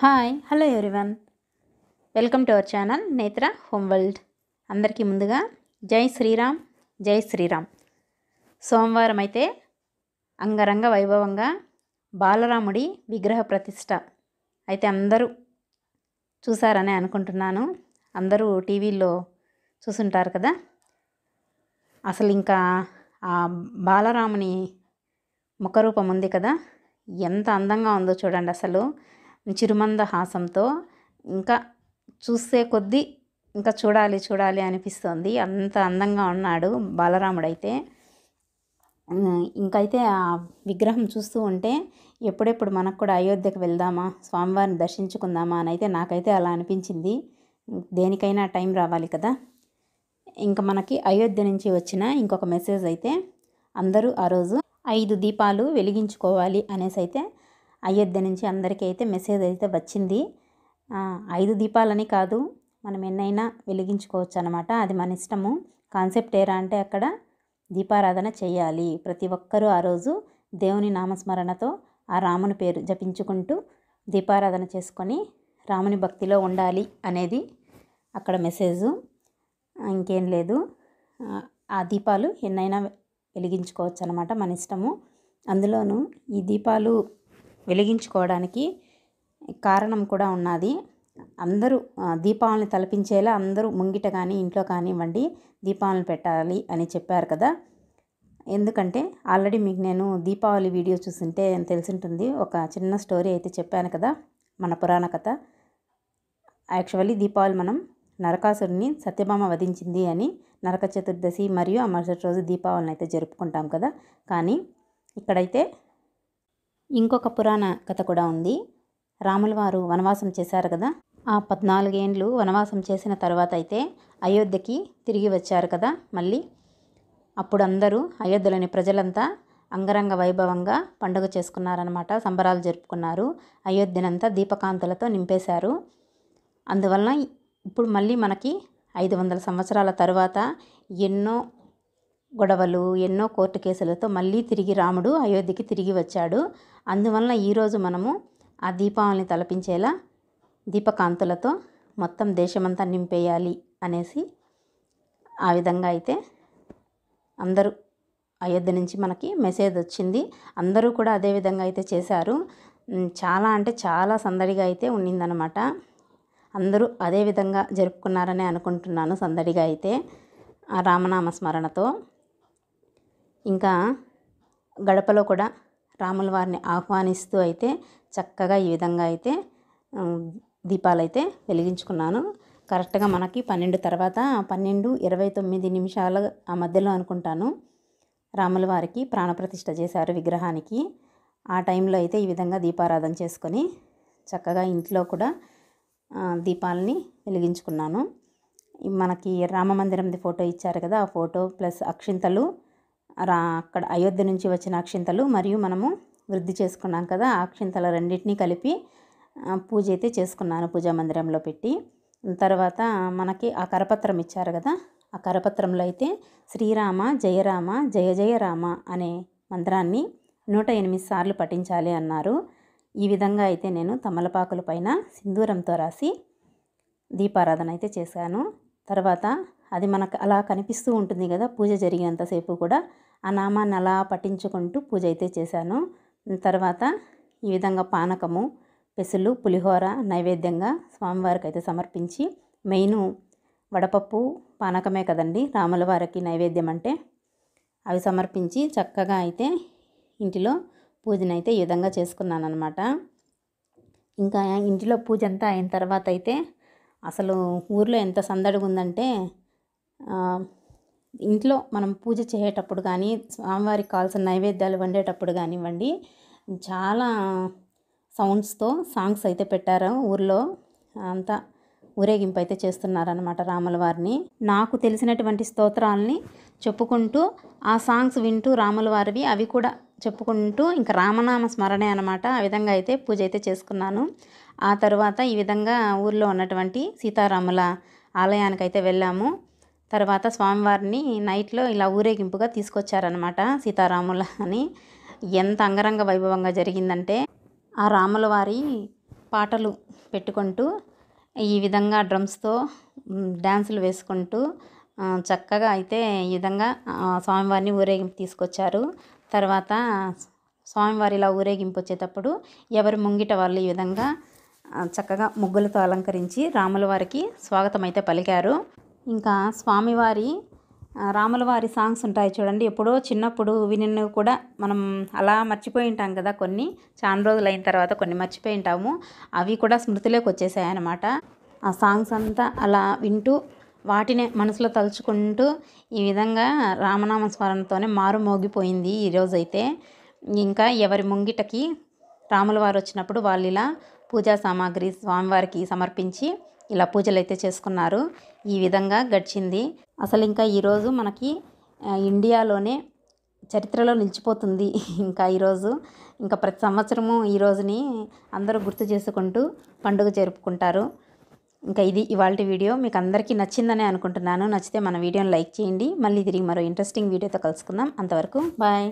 Hi hello everyone, welcome to our channel నేత్ర home world. అందరికీ ముందుగా జై శ్రీరామ్, జై శ్రీరామ్. సోమవారం అయితే అంగరంగ వైభవంగా బాలరాముడి విగ్రహ ప్రతిష్ట అయితే అందరూ చూసారని అనుకుంటున్నాను. అందరూ టీవీలో చూసుంటారు కదా. అసలు ఇంకా ఆ బాలరాముని ముఖరూపం ఉంది కదా, ఎంత అందంగా ఉందో చూడండి. అసలు చిరుమంద హాసంతో ఇంకా చూసే కొద్దీ ఇంకా చూడాలి చూడాలి అనిపిస్తుంది. అంత అందంగా ఉన్నాడు బాలరాముడైతే. ఇంకైతే ఆ విగ్రహం చూస్తూ ఉంటే ఎప్పుడెప్పుడు మనకు కూడా అయోధ్యకు వెళ్దామా, స్వామివారిని దర్శించుకుందామా అని అయితే నాకైతే అలా అనిపించింది. దేనికైనా టైం రావాలి కదా. ఇంకా మనకి అయోధ్య నుంచి వచ్చిన ఇంకొక మెసేజ్ అయితే, అందరూ ఆ రోజు 5 దీపాలు వెలిగించుకోవాలి అనేసి అయితే అయోధ్య నుంచి అందరికీ అయితే మెసేజ్ అయితే వచ్చింది. 5 దీపాలని కాదు, మనం ఎన్నైనా వెలిగించుకోవచ్చు అనమాట. అది మన ఇష్టము. కాన్సెప్ట్ ఏరా అంటే అక్కడ దీపారాధన చేయాలి. ప్రతి ఒక్కరూ ఆ రోజు దేవుని నామస్మరణతో ఆ రాముని పేరు జపించుకుంటూ దీపారాధన చేసుకొని రాముని భక్తిలో ఉండాలి అనేది అక్కడ మెసేజు. ఇంకేం లేదు. ఆ దీపాలు ఎన్నైనా వెలిగించుకోవచ్చు అనమాట, మన ఇష్టము. అందులోనూ ఈ దీపాలు వెలిగించుకోవడానికి కారణం కూడా ఉన్నది. అందరూ దీపాలను తలపించేలా అందరూ ముంగిట కానీ ఇంట్లో కానివ్వండి దీపాలను పెట్టాలి అని చెప్పారు కదా. ఎందుకంటే ఆల్రెడీ మీకు నేను దీపావళి వీడియో చూస్తుంటే తెలిసింటుంది. ఒక చిన్న స్టోరీ అయితే చెప్పాను కదా, మన పురాణ కథ. యాక్చువల్లీ దీపావళి మనం నరకాసురుని సత్యభామ వధించింది అని నరక చతుర్దశి మరియు ఆ మరుసటి రోజు దీపావళిని అయితే జరుపుకుంటాం కదా. కానీ ఇక్కడైతే ఇంకొక పురాణ కథ కూడా ఉంది. రాముల వారు వనవాసం చేశారు కదా. ఆ 14 ఏండ్లు వనవాసం చేసిన తర్వాత అయితే అయోధ్యకి తిరిగి వచ్చారు కదా మళ్ళీ. అప్పుడు అందరూ అయోధ్యలోని ప్రజలంతా అంగరంగ వైభవంగా పండుగ చేసుకున్నారనమాట, సంబరాలు జరుపుకున్నారు. అయోధ్యనంతా దీపకాంతులతో నింపేశారు. అందువలన ఇప్పుడు మళ్ళీ మనకి 500 సంవత్సరాల తర్వాత ఎన్నో గొడవలు, ఎన్నో కోర్టు కేసులతో మళ్ళీ తిరిగి రాముడు అయోధ్యకి తిరిగి వచ్చాడు. అందువలన ఈరోజు మనము ఆ దీపావళిని తలపించేలా దీపకాంతులతో మొత్తం దేశమంతా నింపేయాలి అనేసి ఆ విధంగా అయితే అందరూ అయోధ్య నుంచి మనకి మెసేజ్ వచ్చింది. అందరూ కూడా అదే విధంగా అయితే చేశారు. చాలా అంటే చాలా సందడిగా అయితే ఉండిందనమాట. అందరూ అదే విధంగా జరుపుకున్నారని అనుకుంటున్నాను, సందడిగా అయితే ఆ రామనామ స్మరణతో. ఇంకా గడపలో కూడా రాముల వారిని ఆహ్వానిస్తూ అయితే చక్కగా ఈ విధంగా అయితే దీపాలైతే వెలిగించుకున్నాను. కరెక్ట్గా మనకి 12 తర్వాత 12:29 ఆ మధ్యలో అనుకుంటాను రాముల వారికి ప్రాణప్రతిష్ఠ చేశారు విగ్రహానికి. ఆ టైంలో అయితే ఈ విధంగా దీపారాధన చేసుకొని చక్కగా ఇంట్లో కూడా దీపాలని వెలిగించుకున్నాను. మనకి రామమందిరంది ఫోటో ఇచ్చారు కదా, ఆ ఫోటో ప్లస్ అక్షింతలు, అక్కడ అయోధ్య నుంచి వచ్చిన అక్షింతలు మరియు మనము వృద్ధి చేసుకున్నాం కదా, ఆ అక్షింతల రెండింటినీ కలిపి పూజ అయితే చేసుకున్నాను పూజా మందిరంలో పెట్టి. తర్వాత మనకి ఆ కరపత్రం ఇచ్చారు కదా, ఆ కరపత్రంలో అయితే శ్రీరామ జయ రామ జయ జయ రామ అనే మంత్రాన్ని 108 సార్లు పఠించాలి అన్నారు. ఈ విధంగా అయితే నేను తమలపాకుల పైన సింధూరంతో రాసి దీపారాధన అయితే చేశాను. తర్వాత అది మనకు అలా కనిపిస్తూ ఉంటుంది కదా పూజ జరిగినంతసేపు కూడా, ఆ నామాన్ని అలా పఠించుకుంటూ పూజ అయితే చేశాను. తర్వాత ఈ విధంగా పానకము, పెసులు, పులిహోర నైవేద్యంగా స్వామివారికి అయితే సమర్పించి, మెయిన్ వడపప్పు పానకమే కదండి రాముల వారికి నైవేద్యం అంటే, అవి సమర్పించి చక్కగా అయితే ఇంటిలో పూజనైతే ఈ విధంగా చేసుకున్నాను అనమాట. ఇంకా ఇంటిలో పూజ అంతా అయిన తర్వాత అయితే అసలు ఊర్లో ఎంత సందడిగా ఉందంటే, ఇంట్లో మనం పూజ చేసేటప్పుడు కానీ స్వామివారికి కావాల్సిన నైవేద్యాలు వండేటప్పుడు కానివ్వండి చాలా సౌండ్స్తో సాంగ్స్ అయితే పెట్టారు. ఊర్లో అంతా ఊరేగింపు అయితే చేస్తున్నారనమాట రాముల వారిని. నాకు తెలిసినటువంటి స్తోత్రాలని చెప్పుకుంటూ ఆ సాంగ్స్ వింటూ రాముల వారివి అవి కూడా చెప్పుకుంటూ ఇంకా రామనామ స్మరణే అనమాట. ఆ విధంగా అయితే పూజ అయితే చేసుకున్నాను. ఆ తర్వాత ఈ విధంగా ఊర్లో ఉన్నటువంటి సీతారాముల ఆలయానికి అయితే వెళ్ళాము. తర్వాత స్వామివారిని నైట్లో ఇలా ఊరేగింపుగా తీసుకొచ్చారనమాట సీతారాముల అని. ఎంత అంగరంగ వైభవంగా జరిగిందంటే, ఆ రాముల వారి పాటలు పెట్టుకుంటూ ఈ విధంగా డ్రమ్స్తో డ్యాన్సులు వేసుకుంటూ చక్కగా అయితే ఈ విధంగా స్వామివారిని ఊరేగింపు తీసుకొచ్చారు. తర్వాత స్వామివారి ఇలా ఊరేగింపు వచ్చేటప్పుడు ఎవరి ముంగిట వాళ్ళు ఈ విధంగా చక్కగా ముగ్గులతో అలంకరించి రాముల వారికి స్వాగతం అయితే పలికారు. ఇంకా స్వామివారి రాముల వారి సాంగ్స్ ఉంటాయి చూడండి, ఎప్పుడో చిన్నప్పుడు వినినవి కూడా మనం అలా మర్చిపోయి ఉంటాం కదా, కొన్ని చాలా రోజులు అయిన తర్వాత కొన్ని మర్చిపోయి ఉంటాము, అవి కూడా స్మృతిలోకి వచ్చేసాయి అన్నమాట. ఆ సాంగ్స్ అంతా అలా వింటూ వాటినే మనసులో తలుచుకుంటూ ఈ విధంగా రామనామ స్మరణతోనే మారు మోగిపోయింది ఈరోజైతే. ఇంకా ఎవరి ముంగిటకి రాముల వారు వచ్చినప్పుడు వాళ్ళు ఇలా పూజా సామాగ్రి స్వామివారికి సమర్పించి ఇలా పూజలు అయితే చేసుకున్నారు. ఈ విధంగా గడిచింది. అసలు ఇంకా ఈరోజు మనకి ఇండియాలోనే చరిత్రలో నిలిచిపోతుంది. ఇంకా ఈరోజు ఇంకా ప్రతి సంవత్సరము ఈ రోజుని అందరూ గుర్తు చేసుకుంటూ పండుగ జరుపుకుంటారు. ఇంకా ఇది ఇవాల్టి వీడియో. మీకు అందరికీ నచ్చిందనే అనుకుంటున్నాను. నచ్చితే మన వీడియోని లైక్ చేయండి. మళ్ళీ తిరిగి మరో ఇంట్రెస్టింగ్ వీడియోతో కలుసుకుందాం. అంతవరకు బాయ్.